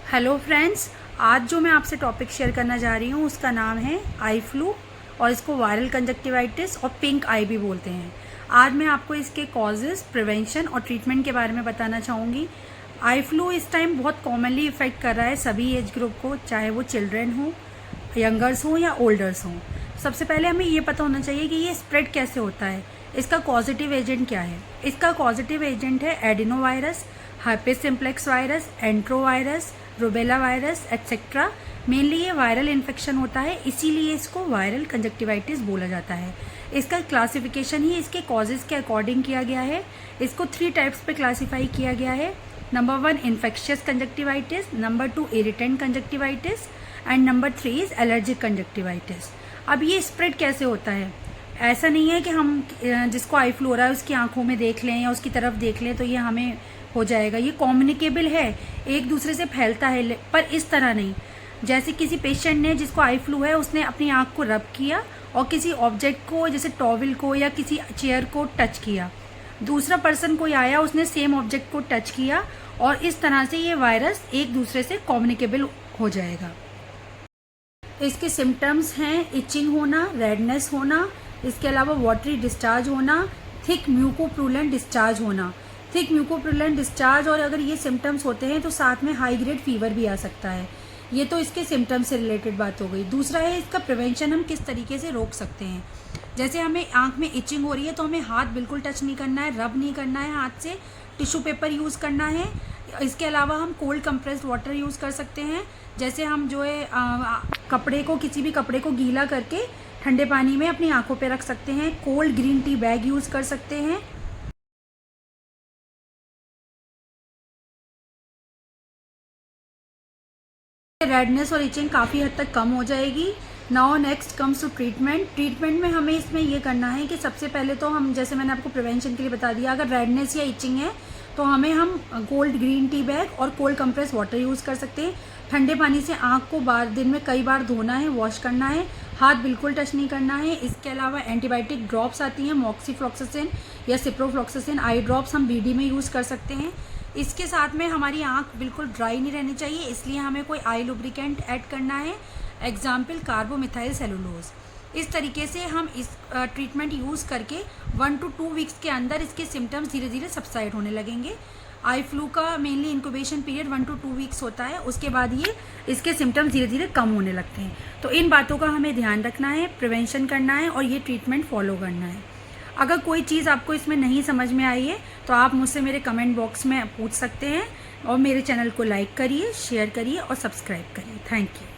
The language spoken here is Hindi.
हेलो फ्रेंड्स, आज जो मैं आपसे टॉपिक शेयर करना जा रही हूँ उसका नाम है आई फ्लू और इसको वायरल कंजक्टिवाइटिस और पिंक आई भी बोलते हैं। आज मैं आपको इसके कॉजेज़, प्रिवेंशन और ट्रीटमेंट के बारे में बताना चाहूँगी। आई फ्लू इस टाइम बहुत कॉमनली इफ़ेक्ट कर रहा है सभी एज ग्रुप को, चाहे वो चिल्ड्रेन हो, यंगर्स हो या ओल्डर्स हो। सबसे पहले हमें ये पता होना चाहिए कि ये स्प्रेड कैसे होता है, इसका कॉजेटिव एजेंट क्या है। इसका कॉजेटिव एजेंट है adeno virus, herpes simplex virus, enterovirus, rubella virus etcetera. Mainly ये वायरल इन्फेक्शन होता है, इसीलिए इसको वायरल कंजक्टिवाइटिस बोला जाता है। इसका क्लासिफिकेशन ही इसके कॉजेज़ के अकॉर्डिंग किया गया है। इसको 3 टाइप्स पे क्लासीफाई किया गया है। Number 1 infectious conjunctivitis, number 2 irritant conjunctivitis and number 3 is allergic conjunctivitis. अब ये स्प्रेड कैसे होता है, ऐसा नहीं है कि हम जिसको आई फ्लू हो रहा है उसकी आंखों में देख लें या उसकी तरफ देख लें तो ये हमें हो जाएगा। ये कम्युनिकेबल है, एक दूसरे से फैलता है, पर इस तरह नहीं। जैसे किसी पेशेंट ने जिसको आई फ्लू है उसने अपनी आंख को रब किया और किसी ऑब्जेक्ट को जैसे टॉवल को या किसी चेयर को टच किया, दूसरा पर्सन कोई आया उसने सेम ऑब्जेक्ट को टच किया और इस तरह से ये वायरस एक दूसरे से कम्युनिकेबल हो जाएगा। इसके सिम्टम्स हैं इचिंग होना, रेडनेस होना, इसके अलावा वाटरी डिस्चार्ज होना, थिक म्यूकोप्रूलेंट डिस्चार्ज होना। थिक म्यूकोप्रूलेंट डिस्चार्ज और अगर ये सिम्टम्स होते हैं तो साथ में हाई ग्रेड फीवर भी आ सकता है। ये तो इसके सिम्टम्स से रिलेटेड बात हो गई। दूसरा है इसका प्रिवेंशन, हम किस तरीके से रोक सकते हैं। जैसे हमें आंख में इचिंग हो रही है तो हमें हाथ बिल्कुल टच नहीं करना है, रब नहीं करना है हाथ से, टिश्यू पेपर यूज़ करना है। इसके अलावा हम कोल्ड कंप्रेस्ड वाटर यूज़ कर सकते हैं। जैसे हम जो है कपड़े को, किसी भी कपड़े को गीला करके ठंडे पानी में अपनी आंखों पे रख सकते हैं। Cold green tea bag use कर सकते हैं। रेडनेस और इचिंग काफ़ी हद तक कम हो जाएगी। Now next comes to treatment. Treatment में हमें इसमें ये करना है कि सबसे पहले तो हम, जैसे मैंने आपको प्रिवेंशन के लिए बता दिया, अगर रेडनेस या इचिंग है तो हम कोल्ड ग्रीन टी बैग और कोल्ड कंप्रेस वाटर यूज़ कर सकते हैं। ठंडे पानी से आँख को दिन में कई बार धोना है, वॉश करना है, हाथ बिल्कुल टच नहीं करना है। इसके अलावा एंटीबायोटिक ड्रॉप्स आती हैं, मॉक्सीफ्लॉक्सासिन या सिप्रोफ्लॉक्सासिन आई ड्रॉप्स हम बीडी में यूज़ कर सकते हैं। इसके साथ में हमारी आंख बिल्कुल ड्राई नहीं रहनी चाहिए, इसलिए हमें कोई आई लुब्रिकेंट ऐड करना है, एग्जाम्पल कार्बोमिथाइल सेलुलोज। इस तरीके से हम इस ट्रीटमेंट यूज़ करके 1 to 2 वीक्स के अंदर इसके सिम्टम्स धीरे धीरे सबसाइड होने लगेंगे। आई फ्लू का mainly incubation period 1 to 2 weeks होता है, उसके बाद ये इसके सिम्टम्स धीरे धीरे कम होने लगते हैं। तो इन बातों का हमें ध्यान रखना है, प्रिवेंशन करना है और ये ट्रीटमेंट फॉलो करना है। अगर कोई चीज़ आपको इसमें नहीं समझ में आई है तो आप मुझसे मेरे कमेंट बॉक्स में पूछ सकते हैं और मेरे चैनल को लाइक करिए, शेयर करिए और सब्सक्राइब करिए। Thank you.